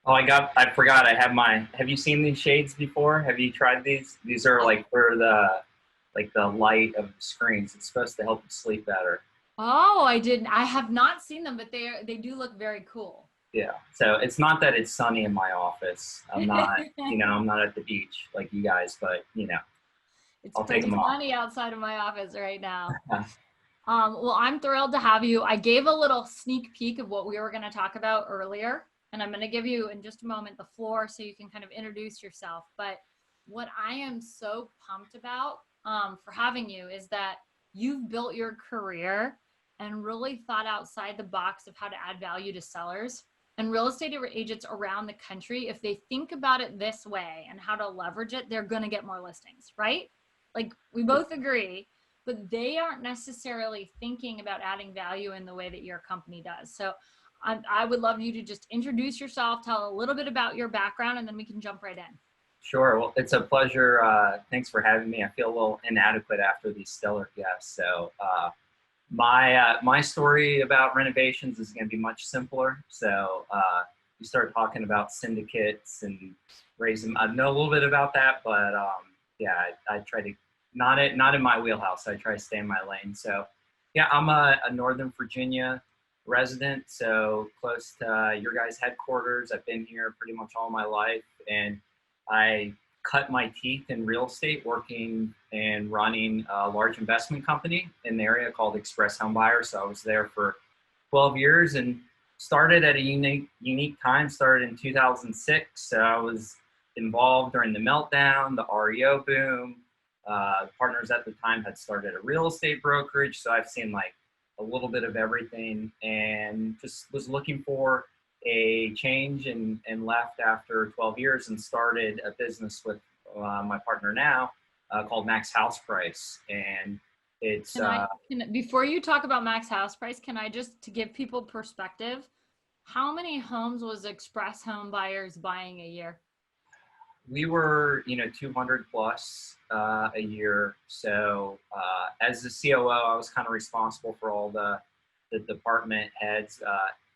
Oh, I forgot. Have you seen these shades before? Have you tried these? These are like for the light of the screens. It's supposed to help you sleep better. Oh, I didn't. I have not seen them, but they do look very cool. Yeah. So it's not that it's sunny in my office. I'm not at the beach like you guys, but It's I'll take pretty them off. sunny outside of my office right now. Well, I'm thrilled to have you. I gave a little sneak peek of what we were going to talk about earlier, and I'm going to give you in just a moment the floor so you can kind of introduce yourself. But what I am so pumped about for having you is that you've built your career and really thought outside the box of how to add value to sellers and real estate agents around the country. If they think about it this way and how to leverage it, they're going to get more listings, right? Like we both agree, but they aren't necessarily thinking about adding value in the way that your company does. So I would love you to just introduce yourself, tell a little bit about your background, and then we can jump right in. Sure. Well, it's a pleasure. Thanks for having me. I feel a little inadequate after these stellar guests. So my story about renovations is going to be much simpler. So you start talking about syndicates and raising. I know a little bit about that, but yeah, I try to not in my wheelhouse. I try to stay in my lane. So yeah, I'm a Northern Virginia resident, so close to your guys' headquarters. I've been here pretty much all my life, and I cut my teeth in real estate working and running a large investment company in the area called Express Home Buyer. So I was there for 12 years and started at a unique time, started in 2006. So I was involved during the meltdown, the REO boom. Partners at the time had started a real estate brokerage. So I've seen like a little bit of everything and just was looking for a change and left after 12 years and started a business with my partner now called Max House Price. And it's Before you talk about max house price, can I just to give people perspective, how many homes was Express Home Buyers buying a year? we were 200 plus a year. So as the COO, I was kind of responsible for all the department heads.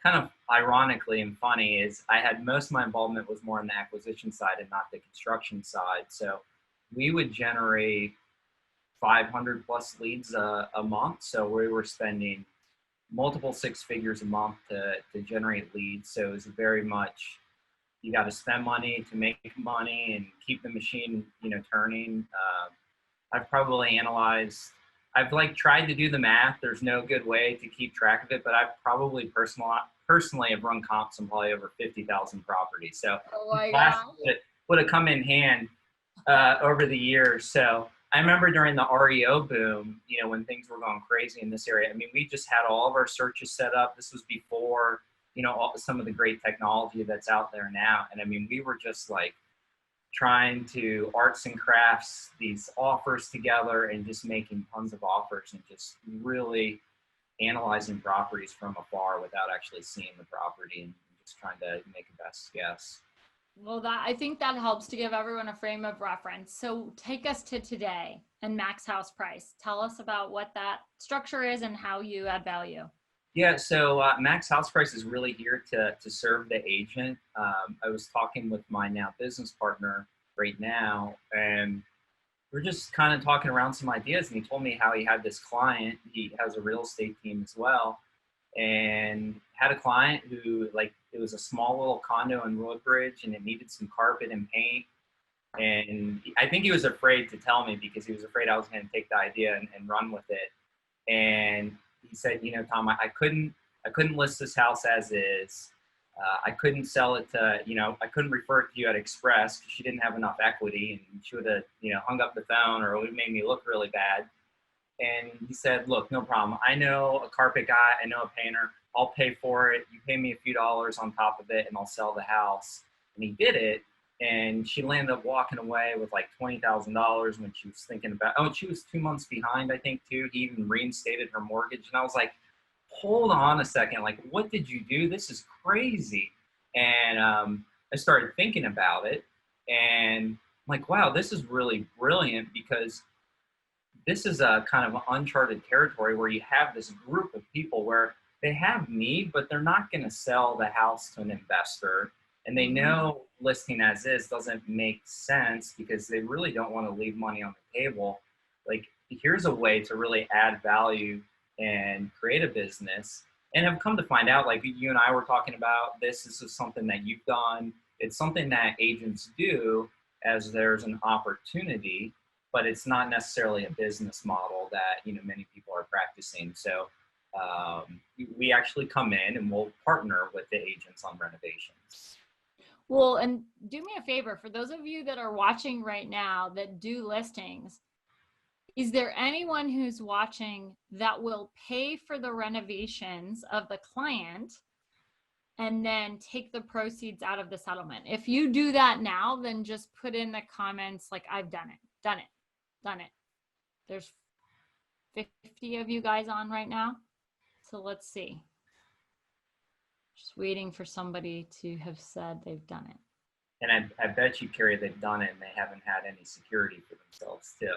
Kind of ironically and funny is I had most of my involvement was more on the acquisition side and not the construction side. So we would generate 500 plus leads a month. So we were spending multiple six figures a month to generate leads. So it was very much you got to spend money to make money and keep the machine turning. I've probably analyzed. I've like tried to do the math. There's no good way to keep track of it, but I've probably personally have run comps on probably over 50,000 properties. So Oh my last gosh. would have come in hand over the years. So I remember during the REO boom, when things were going crazy in this area. I mean, we just had all of our searches set up. This was before some of the great technology that's out there now. And I mean, we were just like trying to arts and crafts these offers together and just making tons of offers and just really analyzing properties from afar without actually seeing the property and just trying to make a best guess. Well, that I think that helps to give everyone a frame of reference. So take us to today and max house price. Tell us about what that structure is and how you add value. Yeah, so Max House Price is really here to serve the agent. I was talking with my now business partner right now, and we're just kind of talking around some ideas. And he told me how he had this client. He has a real estate team as well, and had a client who like it was a small little condo in Woodbridge, and it needed some carpet and paint. And I think he was afraid to tell me because he was afraid I was going to take the idea and run with it. And he said, Tom, I couldn't list this house as is. I couldn't sell it to, I couldn't refer it to you at Express because she didn't have enough equity and she would have, hung up the phone or it would have made me look really bad. And he said, look, no problem. I know a carpet guy. I know a painter. I'll pay for it. You pay me a few dollars on top of it and I'll sell the house. And he did it. And she landed up walking away with like $20,000 when she was thinking about, oh, she was 2 months behind, I think, too. He even reinstated her mortgage. And I was like, hold on a second. Like, what did you do? This is crazy. And I started thinking about it. And I'm like, wow, this is really brilliant because this is a kind of uncharted territory where you have this group of people where they have need, but they're not going to sell the house to an investor and they know listing as is doesn't make sense because they really don't want to leave money on the table. Like, here's a way to really add value and create a business, and have come to find out, like you and I were talking about this is something that you've done. It's something that agents do as there's an opportunity, but it's not necessarily a business model that, you know, many people are practicing. So we actually come in and we'll partner with the agents on renovations. Well, and do me a favor, for those of you that are watching right now that do listings, is there anyone who's watching that will pay for the renovations of the client and then take the proceeds out of the settlement? If you do that now, then just put in the comments like, I've done it, done it, done it. There's 50 of you guys on right now. So let's see. Just waiting for somebody to have said they've done it. And I bet you, Keri, they've done it and they haven't had any security for themselves too.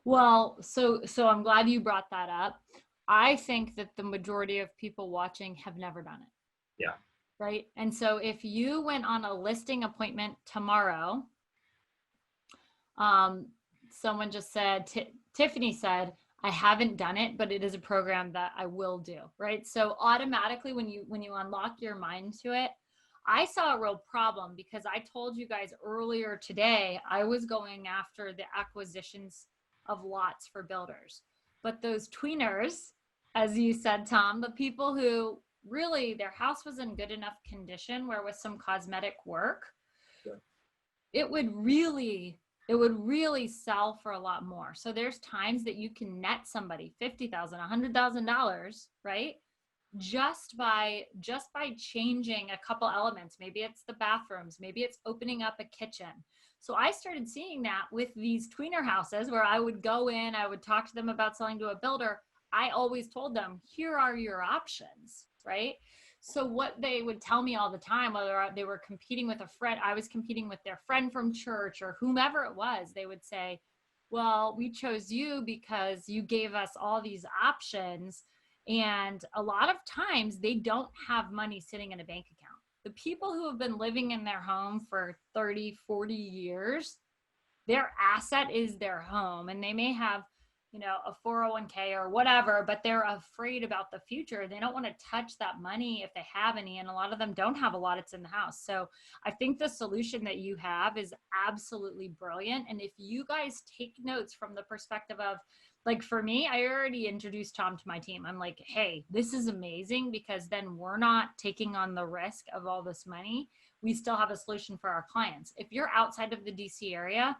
Well, so I'm glad you brought that up. I think that the majority of people watching have never done it. Yeah. Right. And so if you went on a listing appointment tomorrow, someone just said, Tiffany said, I haven't done it, but it is a program that I will do. Right. So automatically when you unlock your mind to it, I saw a real problem because I told you guys earlier today, I was going after the acquisitions of lots for builders. But those tweeners, as you said, Tom, the people who really their house was in good enough condition where with some cosmetic work, sure, it would really sell for a lot more. So there's times that you can net somebody $50,000, $100,000, right? Just by changing a couple elements. Maybe it's the bathrooms, maybe it's opening up a kitchen. So I started seeing that with these tweener houses where I would go in, I would talk to them about selling to a builder. I always told them, here are your options, right? So what they would tell me all the time, whether they were competing with a friend, I was competing with their friend from church or whomever it was, they would say, well, we chose you because you gave us all these options. And a lot of times they don't have money sitting in a bank account. The people who have been living in their home for 30, 40 years, their asset is their home, and they may have, you know, a 401k or whatever, but they're afraid about the future. They don't want to touch that money if they have any. And a lot of them don't have a lot. It's in the house. So I think the solution that you have is absolutely brilliant. And if you guys take notes from the perspective of, like, for me, I already introduced Tom to my team. I'm like, hey, this is amazing because then we're not taking on the risk of all this money. We still have a solution for our clients. If you're outside of the DC area,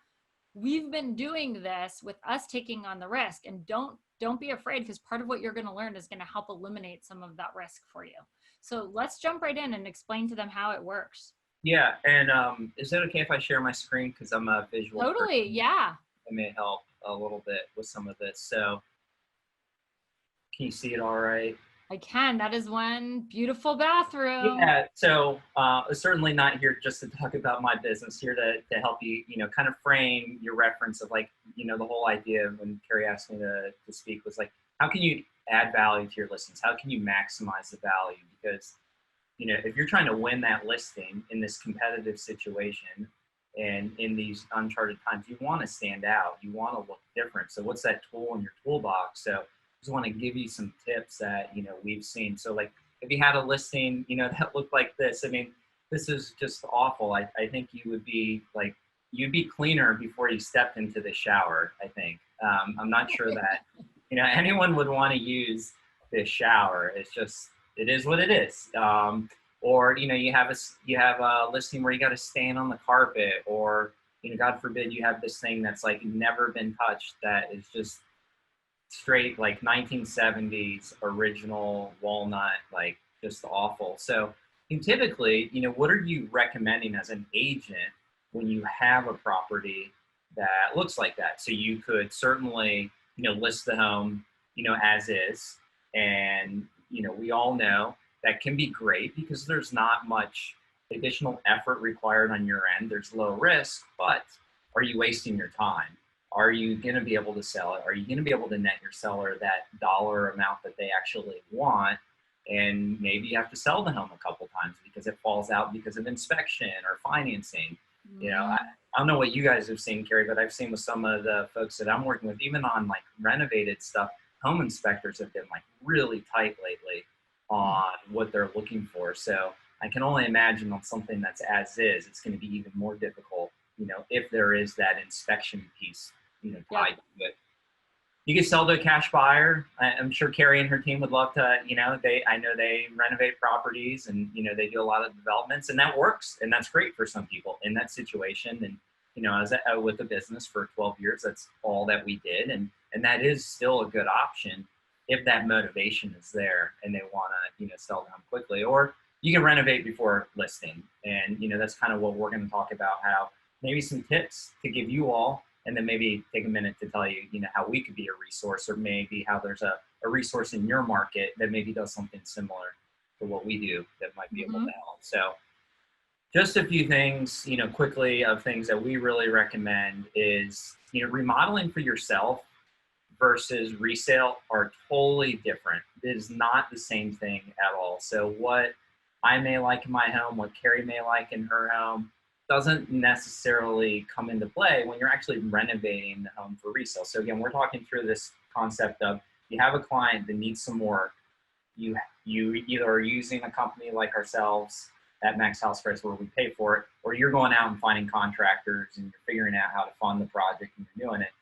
we've been doing this with us taking on the risk, and don't be afraid, because part of what you're going to learn is going to help eliminate some of that risk for you. So let's jump right in and explain to them how it works. Yeah. And is it okay if I share my screen? Because I'm a visual Totally. person. Yeah. It may help a little bit with some of this. So can you see it all right? I can. That is one beautiful bathroom. Yeah, so certainly not here just to talk about my business, here to help you, you know, kind of frame your reference of, like, you know, the whole idea when Keri asked me to speak was like, how can you add value to your listings? How can you maximize the value? Because, you know, if you're trying to win that listing in this competitive situation and in these uncharted times, you want to stand out, you want to look different. So what's that tool in your toolbox? So just want to give you some tips that, you know, we've seen. So, like, if you had a listing, you know, that looked like this, I mean, this is just awful. I think you would be like, you'd be cleaner before you stepped into the shower, I think. I'm not sure that, you know, anyone would want to use this shower. It's just, it is what it is. Or, you know, you have a listing where you got to stand on the carpet, or, you know, God forbid you have this thing that's like never been touched, that is just straight like 1970s original walnut, like just awful. So typically, you know, what are you recommending as an agent when you have a property that looks like that? So you could certainly, you know, list the home, you know, as is. And, you know, we all know that can be great because there's not much additional effort required on your end. There's low risk, but are you wasting your time? Are you going to be able to sell it? Are you going to be able to net your seller that dollar amount that they actually want? and maybe you have to sell the home a couple times because it falls out because of inspection or financing. You know, I don't know what you guys have seen, Keri, but I've seen with some of the folks that I'm working with, even on like renovated stuff, home inspectors have been like really tight lately on what they're looking for. So I can only imagine on something that's as is, it's going to be even more difficult, you know, if there is that inspection piece, you know, tied to it. You can sell to a cash buyer. I'm sure Keri and her team would love to, you know, I know they renovate properties and, you know, they do a lot of developments, and that works. And that's great for some people in that situation. And, you know, as with a business for 12 years, that's all that we did. And that is still a good option if that motivation is there and they want to, you know, sell them quickly. Or you can renovate before listing. And, you know, that's kind of what we're going to talk about, how maybe some tips to give you all, and then maybe take a minute to tell you, you know, how we could be a resource, or maybe how there's a resource in your market that maybe does something similar to what we do that might be able to help. So just a few things, you know, quickly of things that we really recommend is, you know, remodeling for yourself versus resale are totally different. It is not the same thing at all. So what I may like in my home, what Keri may like in her home, doesn't necessarily come into play when you're actually renovating the home for resale. So again, we're talking through this concept of, you have a client that needs some work. You either are using a company like ourselves at Max House Price where we pay for it, or you're going out and finding contractors and you're figuring out how to fund the project and you're doing it.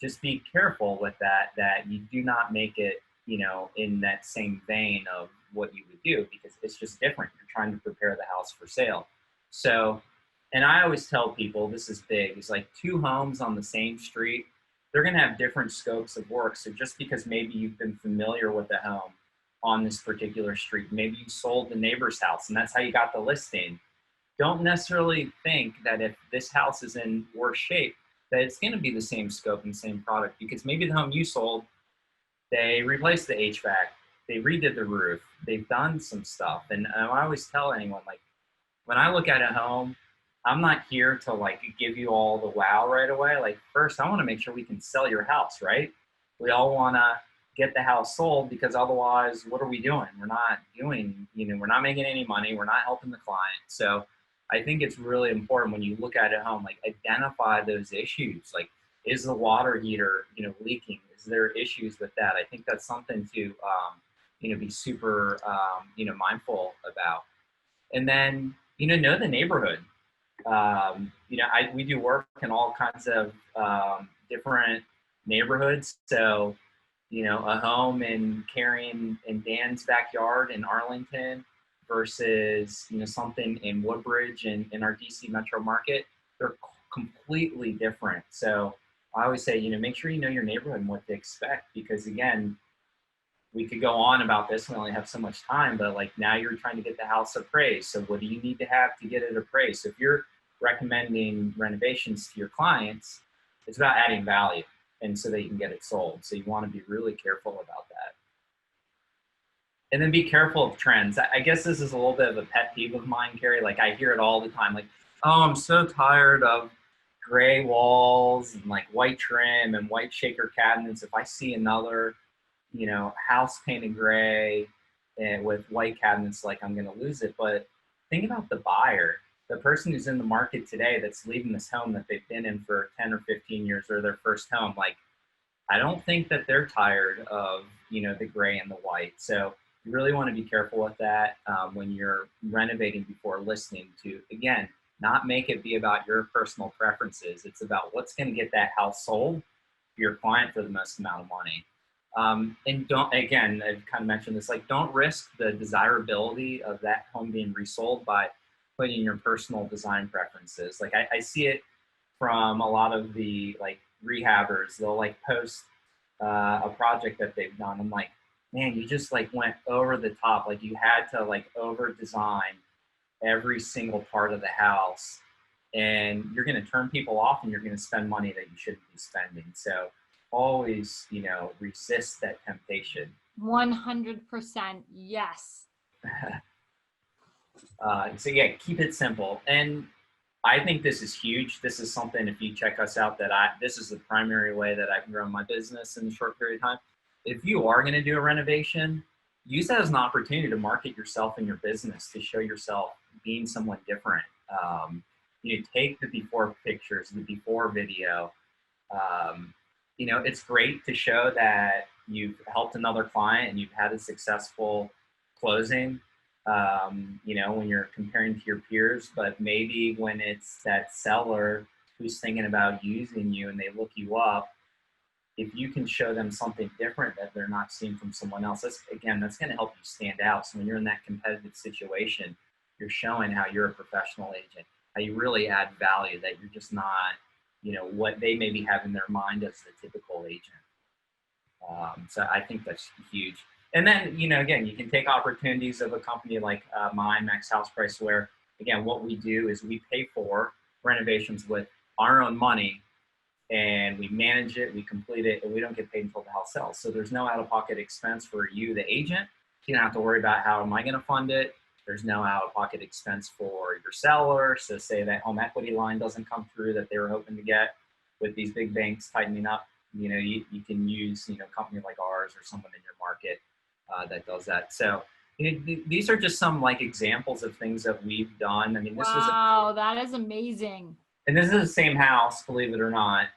Just be careful with that you do not make it, you know, in that same vein of what you would do, because it's just different. You're trying to prepare the house for sale. So, and I always tell people, this is big, it's like two homes on the same street, they're going to have different scopes of work. So just because maybe you've been familiar with the home on this particular street, maybe you sold the neighbor's house and that's how you got the listing, don't necessarily think that if this house is in worse shape, that it's going to be the same scope and same product, because maybe the home you sold, they replaced the HVAC, they redid the roof, they've done some stuff. And I always tell anyone, like, when I look at a home, I'm not here to like give you all the wow right away. Like, first, I want to make sure we can sell your house, right? We all want to get the house sold, because otherwise, what are we doing? We're not doing, you know, we're not making any money. We're not helping the client. So I think it's really important when you look at a home, like, identify those issues. Like, is the water heater, you know, leaking? Is there issues with that? I think that's something to, you know, be super, you know, mindful about. And then, you know the neighborhood. You know, we do work in all kinds of different neighborhoods. So, you know, a home in Keri and Dan's backyard in Arlington versus, you know, something in Woodbridge in our DC metro market, they're completely different. So I always say, you know, make sure you know your neighborhood and what to expect, because again, we could go on about this, we only have so much time, but like, now you're trying to get the house appraised. So what do you need to have to get it appraised? So if you're recommending renovations to your clients, it's about adding value and so that you can get it sold. So you want to be really careful about that. And then be careful of trends. I guess this is a little bit of a pet peeve of mine, Keri. Like, I hear it all the time. Like, oh, I'm so tired of gray walls and like white trim and white shaker cabinets. If I see another, you know, house painted gray and with white cabinets, like, I'm going to lose it. But think about the buyer, the person who's in the market today that's leaving this home that they've been in for 10 or 15 years, or their first home. Like, I don't think that they're tired of, you know, the gray and the white. So you really want to be careful with that when you're renovating before listing, to, again, not make it be about your personal preferences. It's about what's going to get that house sold for your client for the most amount of money. And don't, again, I've kind of mentioned this, like, don't risk the desirability of that home being resold by putting your personal design preferences. Like, I see it from a lot of the like rehabbers. They'll like post a project that they've done. I'm like, man, you just like went over the top. Like, you had to like over design every single part of the house, and you're going to turn people off and you're going to spend money that you shouldn't be spending. So always, you know, resist that temptation. 100%. Yes. So yeah, keep it simple. And I think this is huge. This is something, if you check us out, that this is the primary way that I've grown my business in a short period of time. If you are going to do a renovation, use that as an opportunity to market yourself and your business, to show yourself being someone different. You know, take the before pictures, the before video. You know, it's great to show that you've helped another client and you've had a successful closing, you know, when you're comparing to your peers. But maybe when it's that seller who's thinking about using you and they look you up, if you can show them something different that they're not seeing from someone else, that's going to help you stand out. So when you're in that competitive situation, you're showing how you're a professional agent, how you really add value, that you're just not, you know, what they maybe have in their mind as the typical agent. So I think that's huge. And then, you know, again, you can take opportunities of a company like mine, Max House Price, where, again, what we do is we pay for renovations with our own money, and we manage it, we complete it, and we don't get paid until the house sells. So there's no out-of-pocket expense for you, the agent. You don't have to worry about how am I going to fund it. There's no out-of-pocket expense for your seller. So say that home equity line doesn't come through that they were hoping to get with these big banks tightening up. You know, you can use, you know, a company like ours or someone in your market that does that. So you know, these are just some like examples of things that we've done. I mean, this was that is amazing. And this is the same house, believe it or not.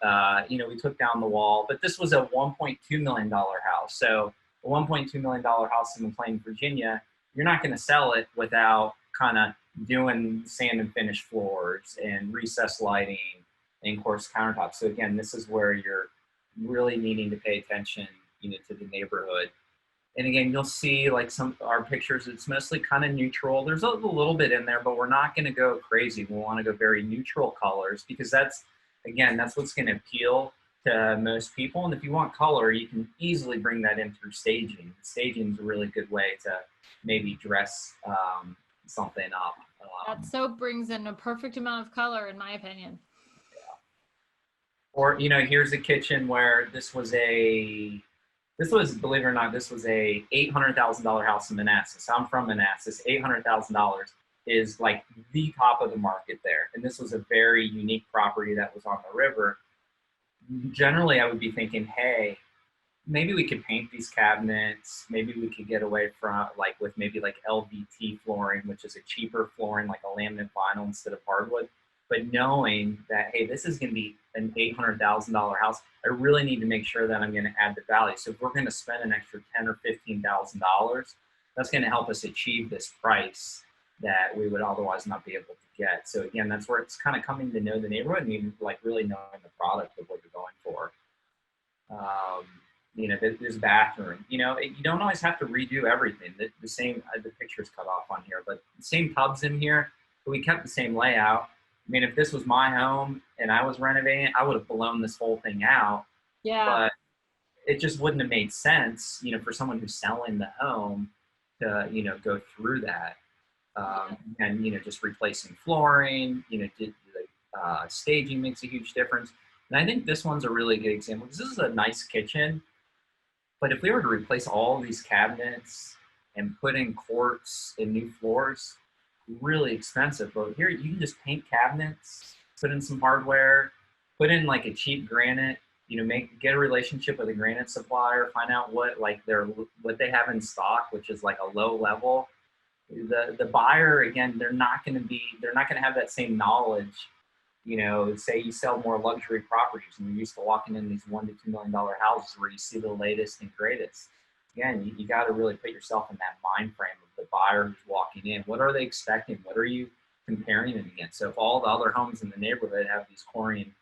You know, we took down the wall, but this was a $1.2 million house. So a $1.2 million house in McLean, Virginia, you're not going to sell it without kind of doing sand and finish floors and recessed lighting and coarse countertops. So again, this is where you're really needing to pay attention, you know, to the neighborhood. And again, you'll see like some of our pictures, it's mostly kind of neutral. There's a little bit in there, but we're not going to go crazy. We want to go very neutral colors because that's, again, that's what's going to appeal to most people. And if you want color, you can easily bring that in through staging. Staging is a really good way to maybe dress something up. That so brings in a perfect amount of color, in my opinion. Yeah. Or, you know, here's a kitchen where this was, believe it or not, this was a $800,000 house in Manassas. I'm from Manassas. $800,000 is like the top of the market there. And this was a very unique property that was on the river. Generally, I would be thinking, hey, maybe we could paint these cabinets. Maybe we could get away from with maybe like LVT flooring, which is a cheaper flooring, like a laminate vinyl instead of hardwood. But knowing that, hey, this is going to be an $800,000 house, I really need to make sure that I'm going to add the value. So if we're going to spend an extra $10,000 or $15,000, that's going to help us achieve this price that we would otherwise not be able to get. So again, that's where it's kind of coming to know the neighborhood and even like really knowing the product of what you're going for. You know, this bathroom, you know, you don't always have to redo everything. The same, the picture's cut off on here, but the same tubs in here, but we kept the same layout. I mean, if this was my home and I was renovating, I would have blown this whole thing out. Yeah. But it just wouldn't have made sense, you know, for someone who's selling the home to, you know, go through that. And, you know, just replacing flooring, you know, staging makes a huge difference. And I think this one's a really good example because this is a nice kitchen. But if we were to replace all these cabinets and put in quartz and new floors, really expensive. But here you can just paint cabinets, put in some hardware, put in like a cheap granite, you know, get a relationship with a granite supplier, find out what they have in stock, which is like a low level. The buyer, again, they're not going to have that same knowledge. You know, say you sell more luxury properties and you're used to walking in these $1 to $2 million houses where you see the latest and greatest. Again, you got to really put yourself in that mind frame of the buyer who's walking in. What are they expecting? What are you comparing it against? So if all the other homes in the neighborhood have these chlorine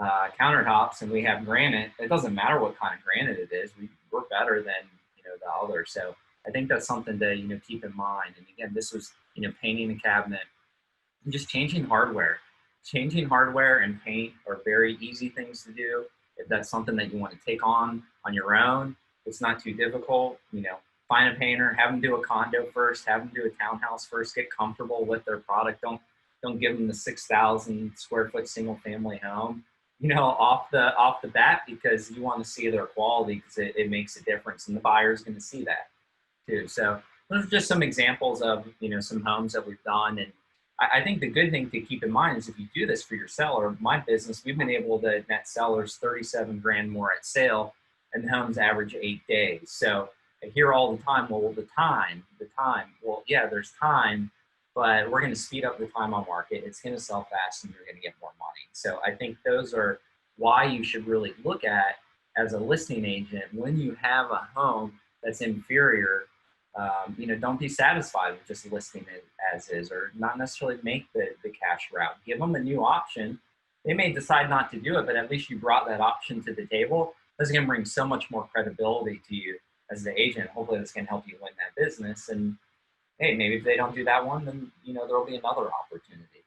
countertops and we have granite, it doesn't matter what kind of granite it is. We're better than, you know, the other. So I think that's something to, you know, keep in mind. And again, this was, you know, painting a cabinet and just changing hardware. Changing hardware and paint are very easy things to do. If that's something that you want to take on your own, it's not too difficult. You know, find a painter, have them do a condo first, have them do a townhouse first, get comfortable with their product. Don't give them the 6,000 square foot single family home, you know, off the bat, because you want to see their quality because it makes a difference and the buyer's going to see that too. So those are just some examples of, you know, some homes that we've done. And I think the good thing to keep in mind is if you do this for your seller, my business, we've been able to net sellers 37 grand more at sale and the homes average 8 days. So I hear all the time, well, the time. Well, yeah, there's time, but we're going to speed up the time on market. It's going to sell fast and you're going to get more money. So I think those are why you should really look at as a listing agent when you have a home that's inferior. Don't be satisfied with just listing it as is, or not necessarily make the cash route. Give them a new option. They may decide not to do it, but at least you brought that option to the table. That's going to bring so much more credibility to you as the agent. Hopefully this can help you win that business. And hey, maybe if they don't do that one, then there'll be another opportunity.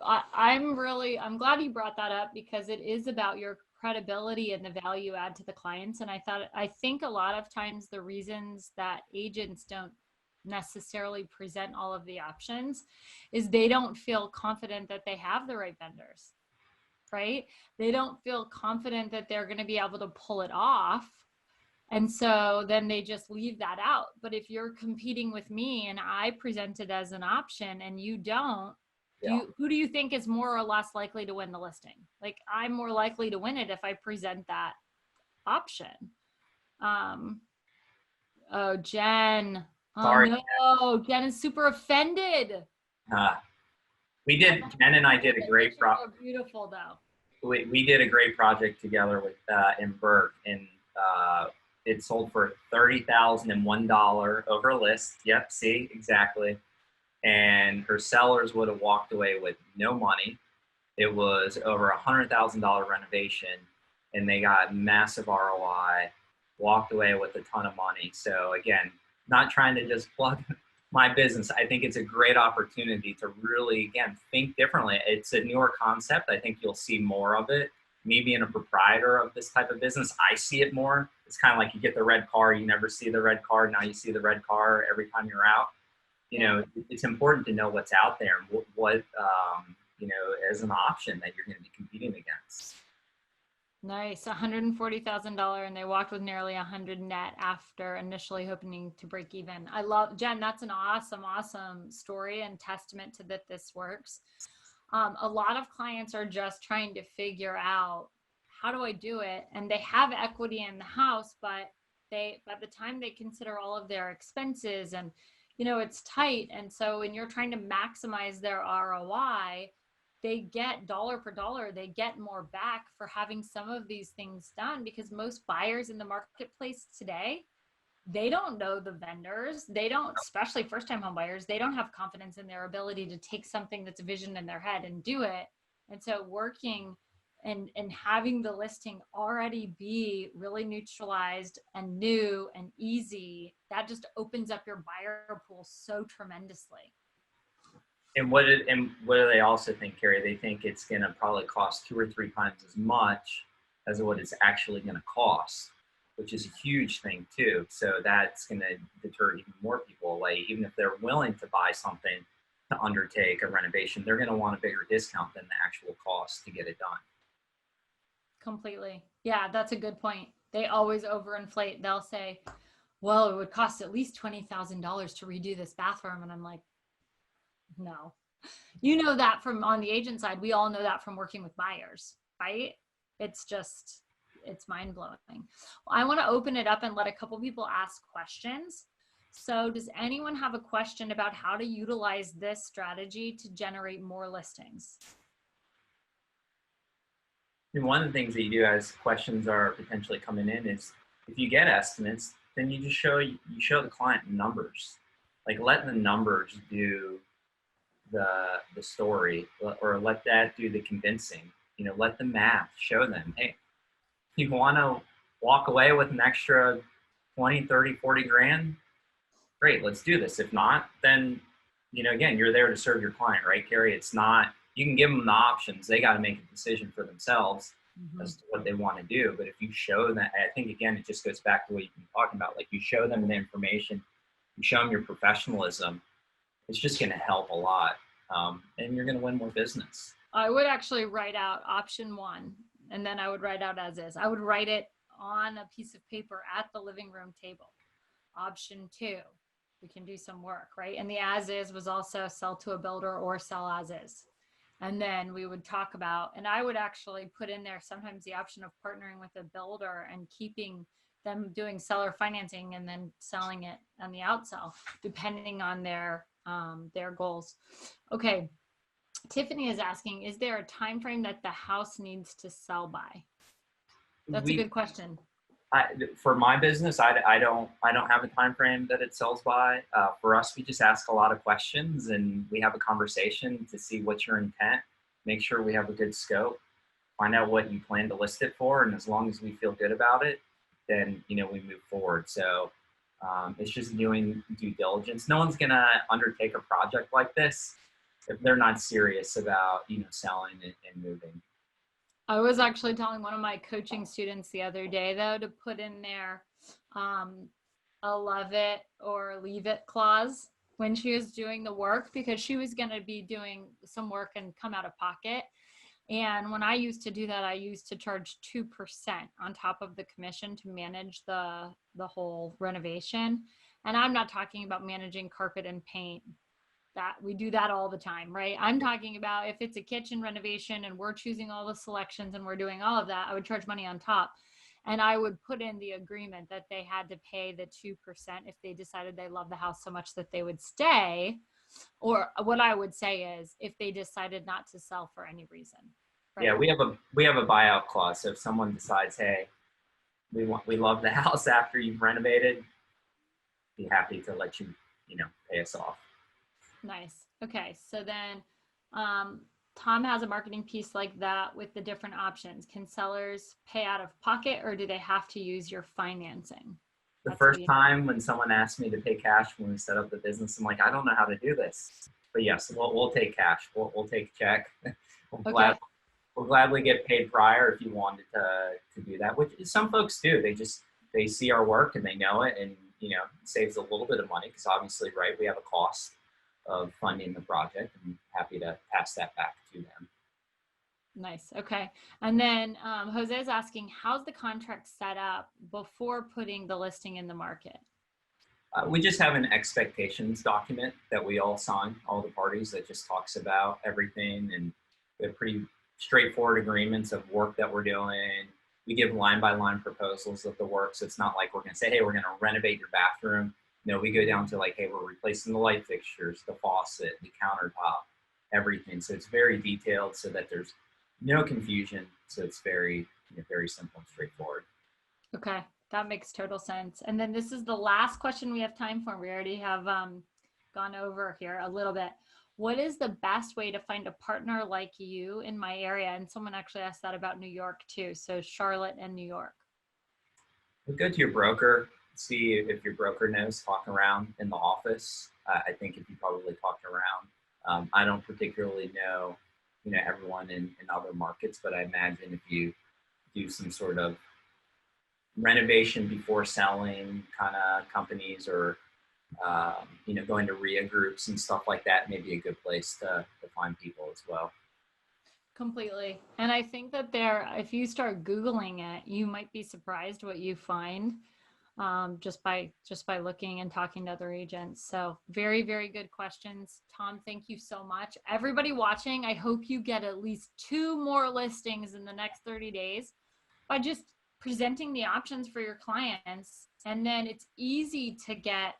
I'm glad you brought that up, because it is about your credibility and the value add to the clients. And I think a lot of times the reasons that agents don't necessarily present all of the options is they don't feel confident that they have the right vendors, right? They don't feel confident that they're going to be able to pull it off. And so then they just leave that out. But if you're competing with me and I present it as an option and you don't, who do you think is more or less likely to win the listing? Like, I'm more likely to win it if I present that option. Oh, Jen. Oh, Sorry. no, Jen is super offended. Jen and I did a great project. Beautiful though. We did a great project together with in Burke, and it sold for $30,001 over list. Yep, see, exactly. And her sellers would have walked away with no money. It was over $100,000 renovation, and they got massive ROI, walked away with a ton of money. So again, not trying to just plug my business. I think it's a great opportunity to really, again, think differently. It's a newer concept. I think you'll see more of it. Me being a proprietor of this type of business, I see it more. It's kind of like you get the red car, you never see the red car. Now you see the red car every time you're out. It's important to know what's out there and what as an option that you're going to be competing against. Nice. $140,000, and they walked with nearly 100 net after initially hoping to break even. I love, Jen, that's an awesome story and testament to that this works. A lot of clients are just trying to figure out, how do I do it? And they have equity in the house, but by the time they consider all of their expenses and, it's tight. And so when you're trying to maximize their ROI, they get dollar for dollar, they get more back for having some of these things done, because most buyers in the marketplace today, they don't know the vendors. They don't, especially first-time home buyers, they don't have confidence in their ability to take something that's a vision in their head and do it. And so working and having the listing already be really neutralized and new and easy, that just opens up your buyer pool so tremendously. And what do they also think, Keri? They think it's going to probably cost 2 or 3 times as much as what it's actually going to cost, which is a huge thing too. So that's going to deter even more people away. Even if they're willing to buy something to undertake a renovation, they're going to want a bigger discount than the actual cost to get it done. Completely. Yeah, that's a good point. They always overinflate. They'll say, well, it would cost at least $20,000 to redo this bathroom. And I'm like, no. That from on the agent side, we all know that from working with buyers, right? It's mind blowing. Well, I want to open it up and let a couple people ask questions. So does anyone have a question about how to utilize this strategy to generate more listings? And one of the things that you do as questions are potentially coming in is, if you get estimates, then you just show the client numbers. Like, let the numbers do the story, or let that do the convincing. Let the math show them, hey, you want to walk away with an extra 20, 30, 40 grand? Great, let's do this. If not, then, again, you're there to serve your client, right, Keri? It's not, you can give them the options. They got to make a decision for themselves as to what they want to do. But if you show them, I think, again, it just goes back to what you've been talking about. Like, you show them the information, you show them your professionalism, it's just going to help a lot. And you're going to win more business. I would actually write out option 1, and then I would write out as is. I would write it on a piece of paper at the living room table. Option 2, we can do some work, right? And the as is was also sell to a builder or sell as is. And then we would talk about, and I would actually put in there sometimes the option of partnering with a builder and keeping them doing seller financing and then selling it on the outsell, depending on their goals. Okay. Tiffany is asking, is there a time frame that the house needs to sell by? That's a good question. For my business, I don't have a time frame that it sells by. For us, we just ask a lot of questions and we have a conversation to see what's your intent, make sure we have a good scope, find out what you plan to list it for, and as long as we feel good about it, then we move forward. So it's just doing due diligence. No one's gonna undertake a project like this if they're not serious about selling and moving. I was actually telling one of my coaching students the other day, though, to put in their a love it or leave it clause when she was doing the work, because she was going to be doing some work and come out of pocket. And when I used to do that, I used to charge 2% on top of the commission to manage the whole renovation. And I'm not talking about managing carpet and paint. That we do that all the time, right? I'm talking about if it's a kitchen renovation and we're choosing all the selections and we're doing all of that, I would charge money on top. And I would put in the agreement that they had to pay the 2% if they decided they love the house so much that they would stay. Or what I would say is if they decided not to sell for any reason. Right? Yeah, we have a buyout clause. So if someone decides, hey, we love the house after you've renovated, be happy to let you pay us off. Nice. Okay. So then Tom has a marketing piece like that with the different options. Can sellers pay out of pocket or do they have to use your financing? The first time when someone asked me to pay cash when we set up the business, I'm like, I don't know how to do this. But yes, we'll take cash. We'll take check. We'll gladly get paid prior if you wanted to do that, which some folks do. They see our work and they know it, and it saves a little bit of money because obviously, right, we have a cost of funding the project. I'm happy to pass that back to them. Nice. Okay. And then Jose is asking, how's the contract set up before putting the listing in the market? We just have an expectations document that we all sign, all the parties, that just talks about everything, and we have pretty straightforward agreements of work that we're doing. We give line-by-line proposals of the work, so it's not like we're going to say, hey, we're going to renovate your bathroom. No, we go down to like, hey, we're replacing the light fixtures, the faucet, the countertop, everything. So it's very detailed so that there's no confusion. So it's very simple and straightforward. Okay, that makes total sense. And then this is the last question we have time for. We already have gone over here a little bit. What is the best way to find a partner like you in my area? And someone actually asked that about New York too. So Charlotte and New York. Well, go to your broker. See if your broker knows. Talk around in the office. I think if you probably talked around, I don't particularly know, everyone in other markets, but I imagine if you do some sort of renovation before selling kind of companies, or going to RIA groups and stuff like that, may be a good place to find people as well. Completely. And I think that if you start Googling it, you might be surprised what you find. Just by looking and talking to other agents. So very, very good questions. Tom, thank you so much. Everybody watching, I hope you get at least 2 more listings in the next 30 days by just presenting the options for your clients. And then it's easy to get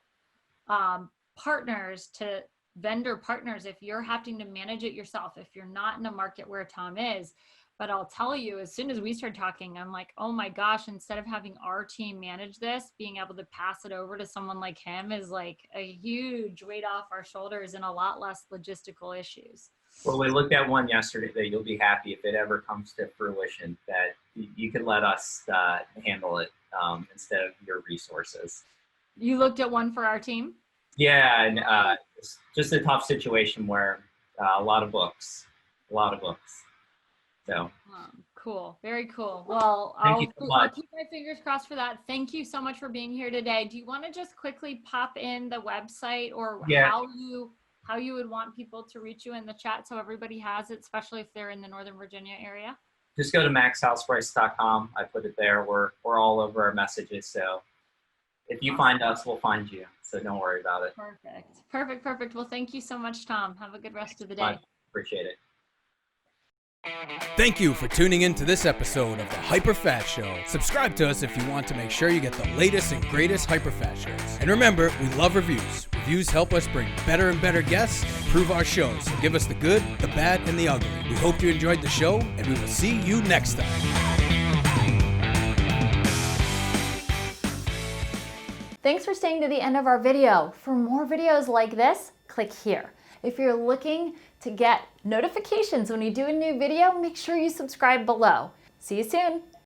vendor partners if you're having to manage it yourself, if you're not in a market where Tom is. But I'll tell you, as soon as we started talking, I'm like, oh my gosh, instead of having our team manage this, being able to pass it over to someone like him is like a huge weight off our shoulders and a lot less logistical issues. Well, we looked at one yesterday that you'll be happy if it ever comes to fruition, that you can let us handle it instead of your resources. You looked at one for our team? Yeah, and it's just a tough situation where a lot of books. So. Cool. Very cool. Well, I'll keep my fingers crossed for that. Thank you so much for being here today. Do you want to just quickly pop in the website, or how you would want people to reach you in the chat so everybody has it, especially if they're in the Northern Virginia area? Just go to maxhouseprice.com. I put it there. We're all over our messages. So if you find us, we'll find you. So don't worry about it. Perfect. Well, thank you so much, Tom. Have a good rest of the day. Bye. Appreciate it. Thank you for tuning in to this episode of the HyperFast Show. Subscribe to us if you want to make sure you get the latest and greatest HyperFast shows. And remember, we love reviews. Reviews help us bring better and better guests and improve our shows. So give us the good, the bad, and the ugly. We hope you enjoyed the show, and we will see you next time. Thanks for staying to the end of our video. For more videos like this, click here. If you're looking to get notifications when we do a new video, make sure you subscribe below. See you soon.